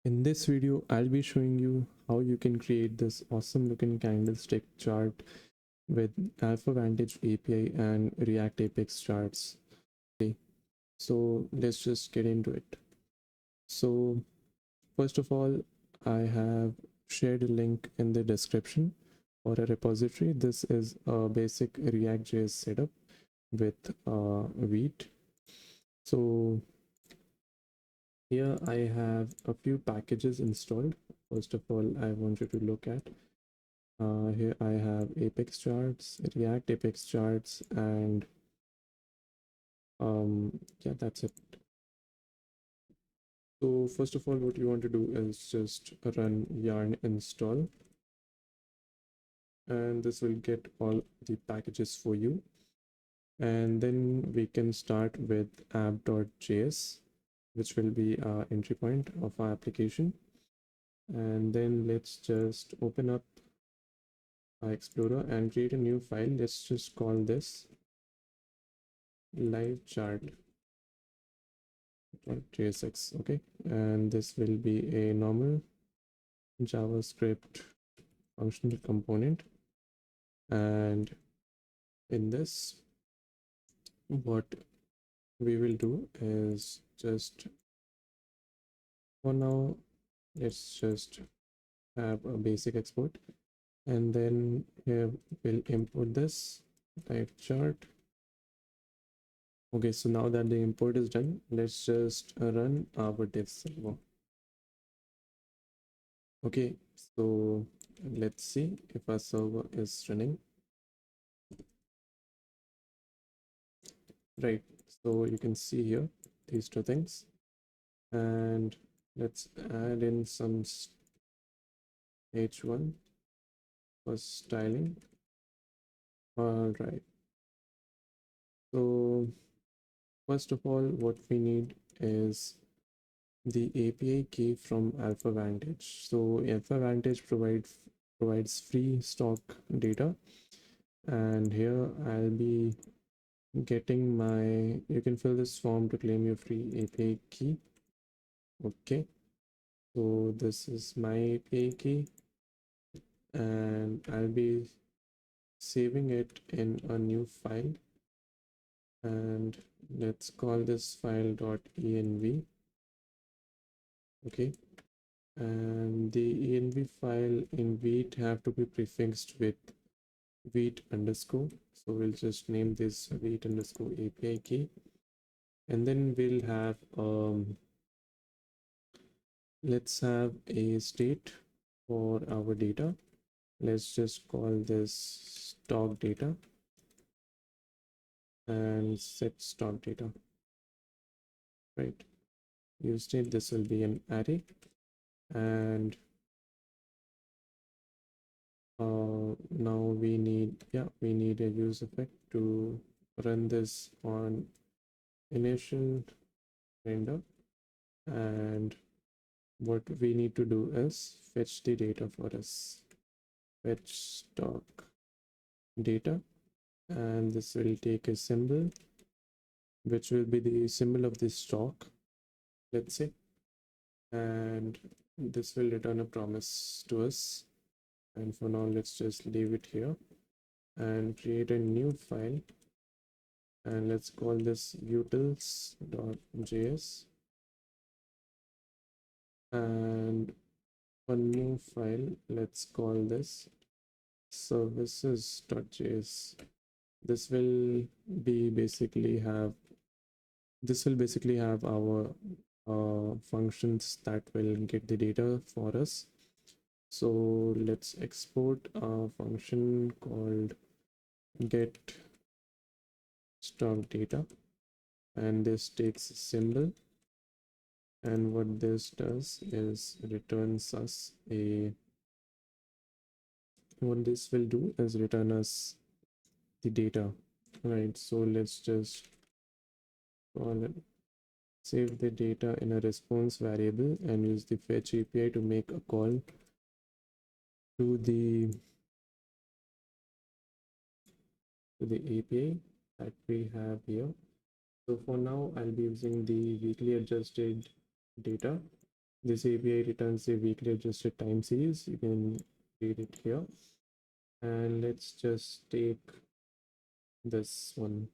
In this video, I'll be showing you how you can create this awesome looking candlestick chart with Alpha Vantage API and React Apex charts. Okay, so let's just get into it. So first of all, I have shared a link in the description for a repository. This is a basic ReactJS setup with Vite. So here I have a few packages installed. First of all, I want you to look at here I have Apex charts, React Apex charts, and yeah, that's it. So first of all, what you want to do is just run yarn install, and this will get all the packages for you. And then we can start with app.js, which will be our entry point of our application. And then let's just open up our Explorer and create a new file. Let's just call this live chart .jsx. Okay, and this will be a normal JavaScript functional component. And in this, what we will do is just for now, let's just have a basic export, and then here we'll import this live chart. Okay, so now that the import is done, let's just run our dev server. Okay, so let's see if our server is running. Right, so you can see here these two things, and let's add in some h1 for styling. All right, so first of all, what we need is the API key from AlphaVantage. So AlphaVantage provides free stock data, and here I'll be getting my, you can fill this form to claim your free API key. Okay, so this is my API key, and I'll be saving it in a new file, and let's call this file .env. Okay, and the env file in Vite have to be prefixed with Vite underscore, so we'll just name this Vite underscore API key, and then we'll have let's have a state for our data. Let's just call this stock data and set stock data. Right, use state, this will be an array, and now we need a use effect to run this on initial render, and what we need to do is fetch the data for us. Fetch stock data, and this will take a symbol which will be the symbol of the stock, let's say, and this will return a promise to us. And for now, let's just leave it here and create a new file, and let's call this utils.js, and one more file, let's call this services.js. This will basically have our functions that will get the data for us. So let's export a function called get stock data, and this takes a symbol, and what this does is returns us what this will do is return us the data. Right, so let's just call it, save the data in a response variable, and use the fetch API to make a call to the API that we have here. So for now, I'll be using the weekly adjusted data, This API returns a weekly adjusted time series. You can read it here. And let's just take this one.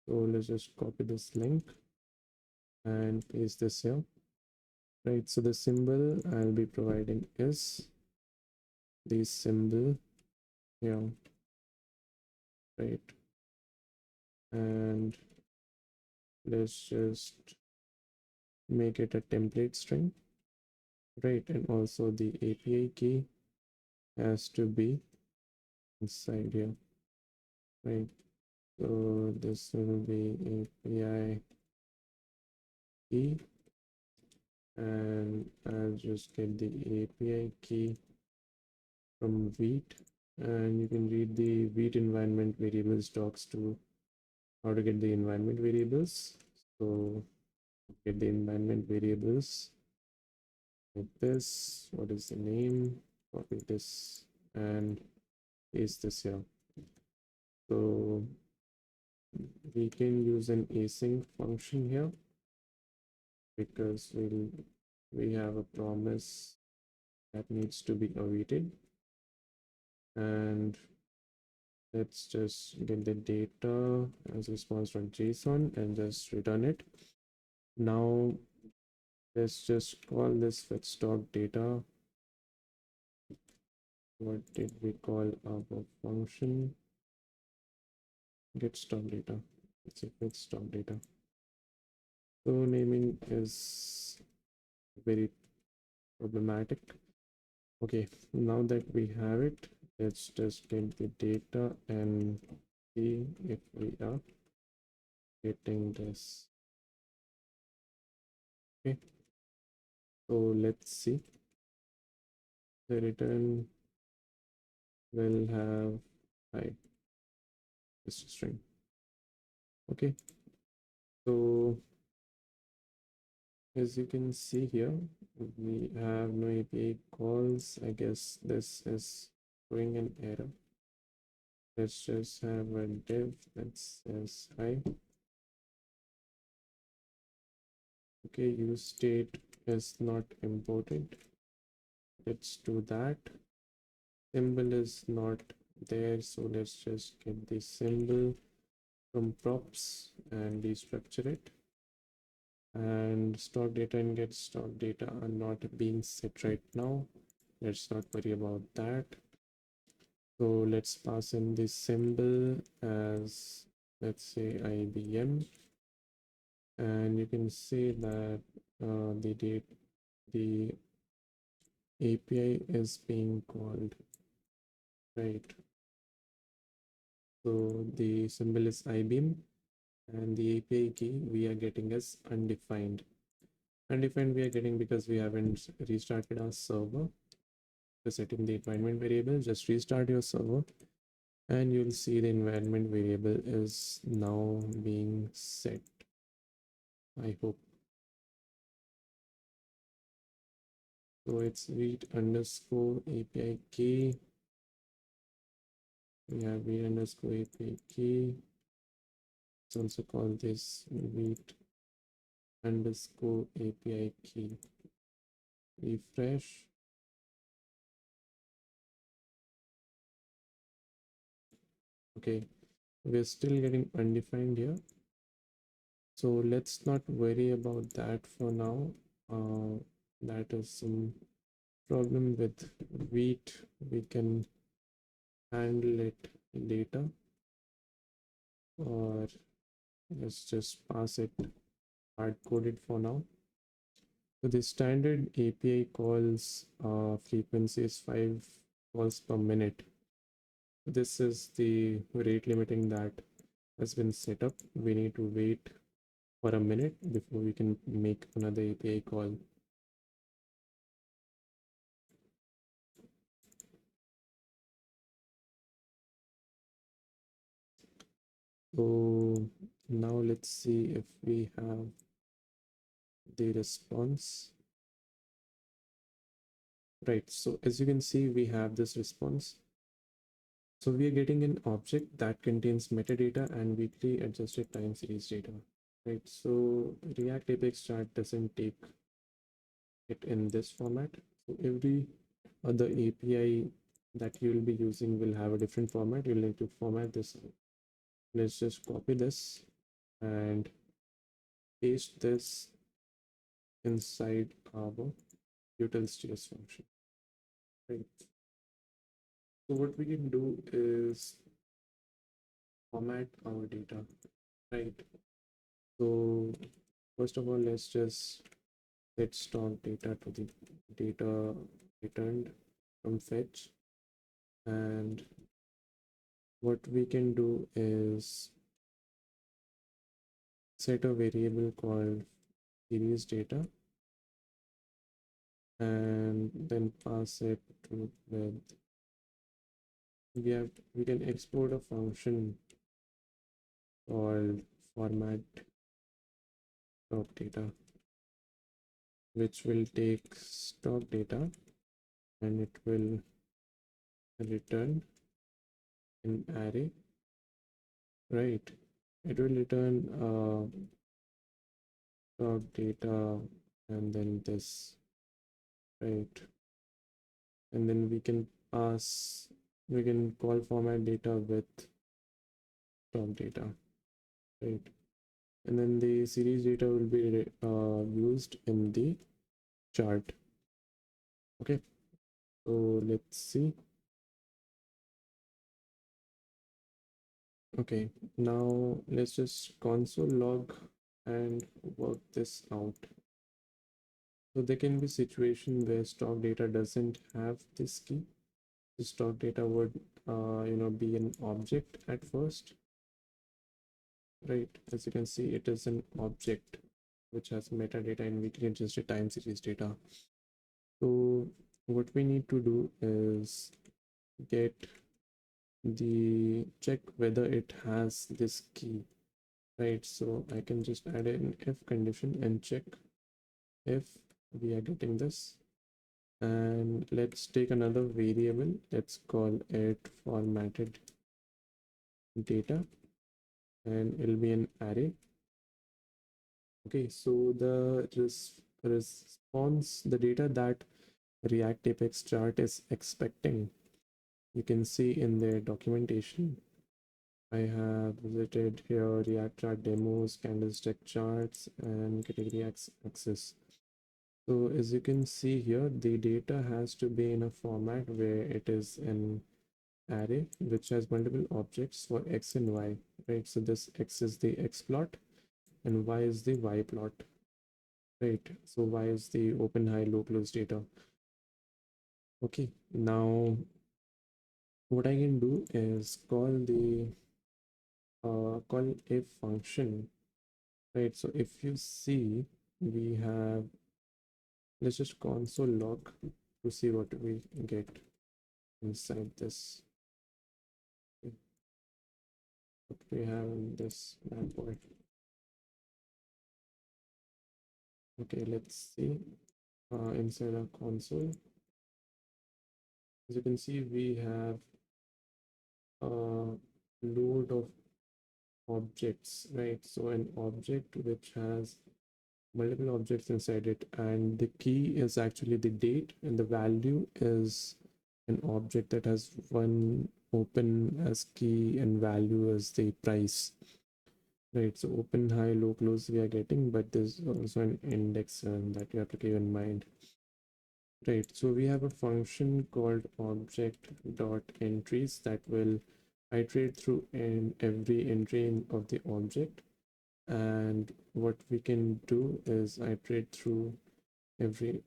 So let's just copy this link and paste this here. Right, so the symbol I'll be providing is the symbol here, right? And let's just make it a template string, right? And also the API key has to be inside here, right? So this will be API key, and I'll just get the API key from Vite, and you can read the Vite environment variables docs to how to get the environment variables. So get the environment variables like this. What is the name? Copy this and paste this here. So we can use an async function here because we have a promise that needs to be awaited. And let's just get the data as response.json and just return it. Now let's just call this with stock data. What did we call our function? Get stock data. Let's say with stock data. So naming is very problematic. Okay, now that we have it, let's just get the data and see if we are getting this. Okay, so let's see. The return will have this string. Okay, so as you can see here, we have no API calls. I guess this is throwing an error. Let's just have a div that says hi. Okay, use state is not imported. Let's do that. Symbol is not there, so let's just get the symbol from props and destructure it. And stock data and get stock data are not being set right now. Let's not worry about that. So let's pass in the symbol as, let's say, IBM, and you can see that the API is being called, right? So the symbol is IBM, and the API key we are getting is undefined. Undefined we are getting because we haven't restarted our server. To set in the environment variable, just restart your server and you'll see the environment variable is now being set. I hope. So it's read underscore API key. We have read underscore API key. Let's also call this read underscore API key. Refresh. Okay, we're still getting undefined here. So let's not worry about that for now. That is some problem with Vite. We can handle it later, or let's just pass it hard coded for now. So the standard API calls frequency is 5 calls per minute. This is the rate limiting that has been set up. We need to wait for a minute before we can make another API call. So now let's see if we have the response. Right, so as you can see, we have this response. So we are getting an object that contains metadata and weekly adjusted time series data. Right, so React Apex chart doesn't take it in this format. So every other API that you will be using will have a different format. You'll need to format this. Let's just copy this and paste this inside our utils.js function. Right. So what we can do is format our data, right? So first of all, let's just set stock data to the data returned from fetch, and what we can do is set a variable called series data and then pass it to with we can export a function called format stock data, which will take stock data and it will return an array, right? It will return stock data and then this, right? And then we can call format data with stock data, right? And then the series data will be used in the chart. Okay, so let's see. Okay, now let's just console log and work this out. So there can be situation where stock data doesn't have this key. The stock data would be an object at first, right? As you can see, it is an object which has metadata, and we can just a time series data. So what we need to do is get the check whether it has this key, right? So I can just add an if condition and check if we are getting this. And let's take another variable. Let's call it formatted data, and it'll be an array. Okay, so the response, the data that React Apex chart is expecting, you can see in their documentation. I have visited here React chart demos, Candlestick charts, and category access. So as you can see here, the data has to be in a format where it is an array which has multiple objects for x and y, right? So this x is the x plot and y is the y plot, right? So y is the open, high, low, close data. Okay, now what I can do is call a function, right? So if you see, we have, let's just console log to see what we get inside this. What we have in this bad boy. Okay, let's see inside our console. As you can see, we have a load of objects, right? So an object which has multiple objects inside it, and the key is actually the date, and the value is an object that has one open as key and value as the price, right? So open, high, low, close we are getting, but there's also an index that you have to keep in mind, right? So we have a function called object dot entries that will iterate through every entry of the object, and what we can do is iterate through every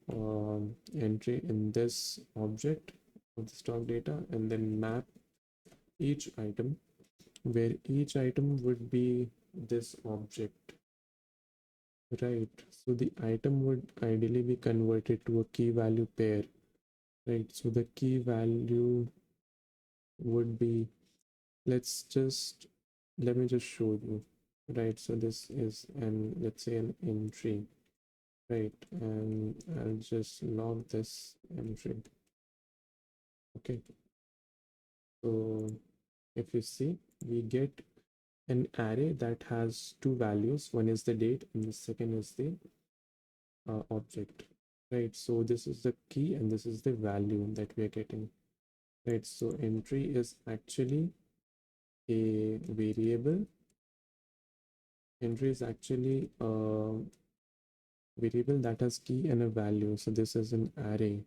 entry in this object of the stock data, and then map each item, where each item would be this object, right? So the item would ideally be converted to a key value pair, right? So the key value would be, let me just show you, right? So this is an, let's say, an entry, right? And I'll just log this entry. Okay, so if you see, we get an array that has two values. One is the date and the second is the object, right? So this is the key and this is the value that we are getting, right? So entry is actually a variable. Entry is actually a variable that has key and a value. So this is an array,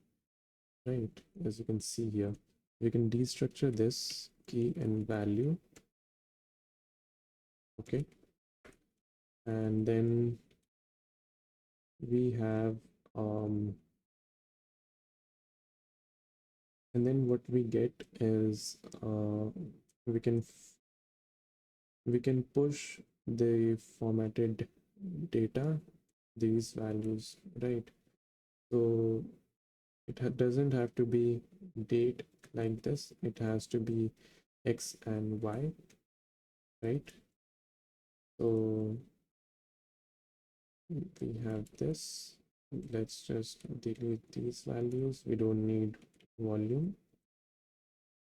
right? As you can see here, we can destructure this key and value. Okay, and then we have and then what we get is we can push the formatted data, these values, right? So it doesn't have to be date like this, it has to be x and y, right? So we have this. Let's just delete these values, we don't need volume,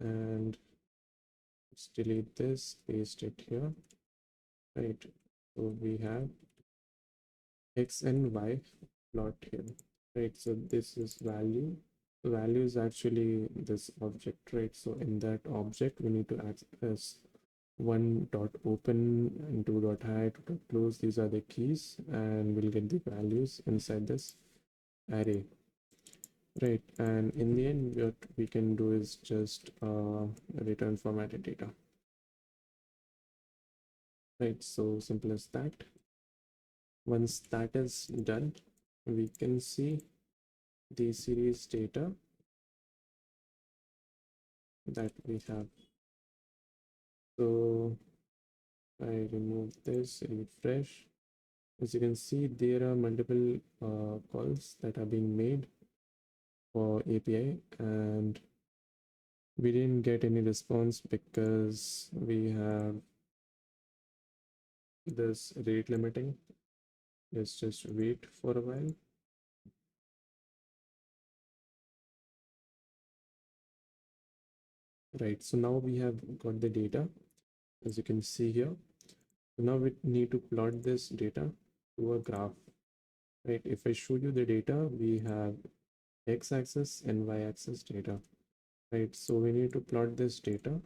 and let's delete this, paste it here, right? So we have x and y plot here, right? So this is value. The value is actually this object, right? So in that object we need to access one dot open and two dot hide, two dot close. These are the keys, and we'll get the values inside this array, right? And in the end, what we can do is just return formatted data, right? So simple as that. Once that is done, we can see the series data that we have. So I remove this, refresh. As you can see, there are multiple calls that are being made for API, and we didn't get any response because we have this rate limiting. Let's just wait for a while. Right, so now we have got the data, as you can see here. So now we need to plot this data to a graph, right? If I show you the data, we have x-axis and y-axis data, right? So we need to plot this data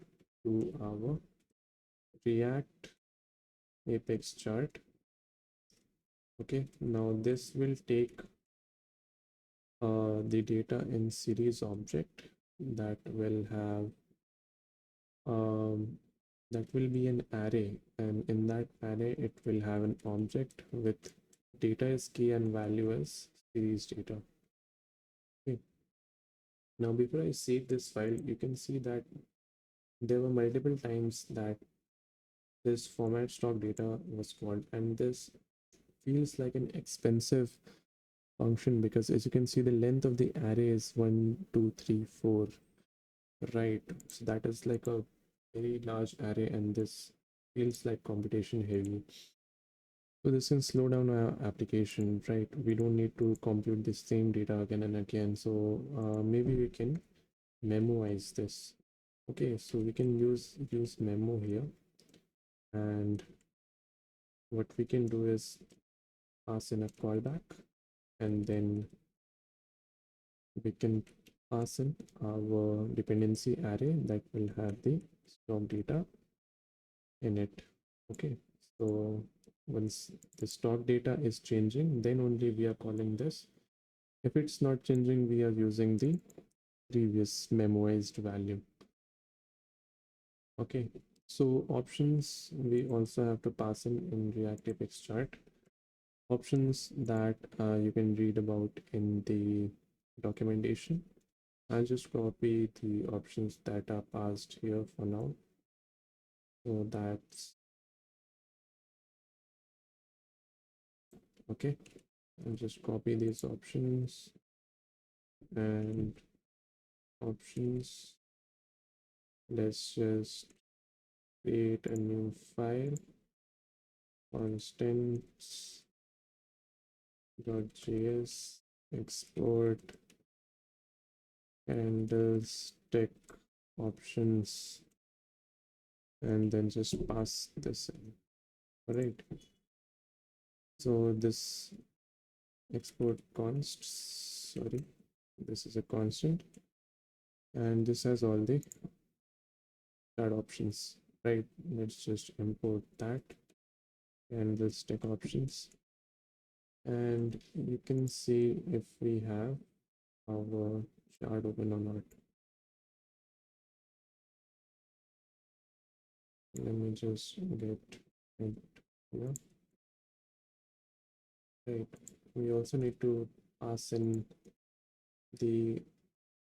to our React Apex chart. Okay, now this will take the data in series object that will have that will be an array, and in that array it will have an object with data is key and value is series data. Okay, now before I save this file, you can see that there were multiple times that this format stock data was called, and this feels like an expensive function because, as you can see, the length of the array is 1 2 3 4, right? So that is like a very large array, and this feels like computation heavy. So this can slow down our application, right? We don't need to compute the same data again and again. So maybe we can memoize this. Okay, so we can use memo here, and what we can do is pass in a callback, and then we can pass in our dependency array that will have the stock data in it. Okay, so once the stock data is changing, then only we are calling this. If it's not changing, we are using the previous memoized value. Okay, so options we also have to pass in React Apex chart. Options that you can read about in the documentation. I'll just copy the options that are passed here for now. So that's okay. I'll just copy these options and options. Let's just create a new file, constants.js, export candlestick options, and then just pass this in. All right. So this export const, sorry, this is a constant, and this has all the chart options, right? Let's just import that and let's take options, and you can see if we have our chart open or not. Let me just get it here. Right, we also need to pass in the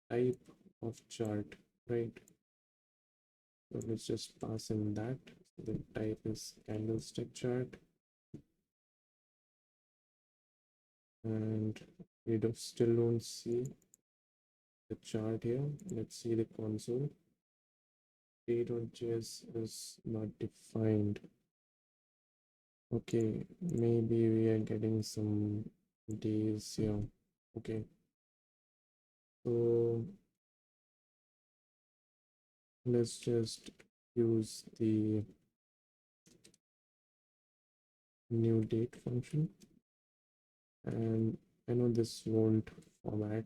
type of chart, right? So let's just pass in that. So the type is candlestick chart, and we still don't see the chart here. Let's see the console. Date.js is not defined. Okay, maybe we are getting some days here. Okay, so let's just use the new date function, and I know this won't format,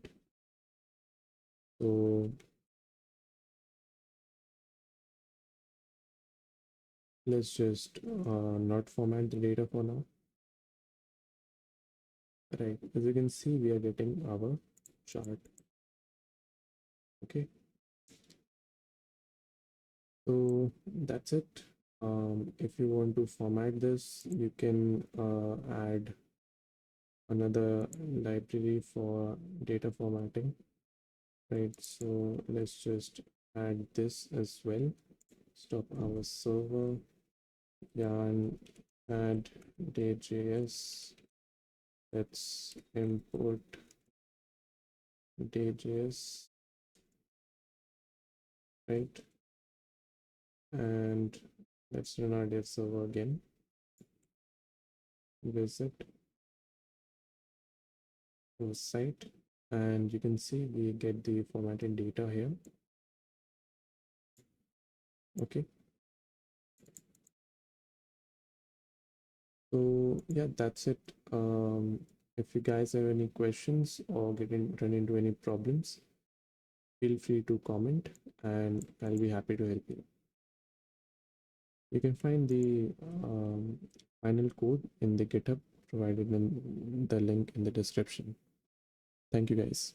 so let's just not format the data for now. Right, as you can see, we are getting our chart. Okay, so that's it. If you want to format this, you can add another library for data formatting, right? So let's just add this as well. Stop our server, yeah, and add date.js. Let's import date.js, right? And let's run our dev server again. Visit our site, and you can see we get the formatted data here. Okay, so yeah, that's it. If you guys have any questions or run into any problems, feel free to comment and I'll be happy to help you. You can find the final code in the GitHub, provided in the link in the description. Thank you guys.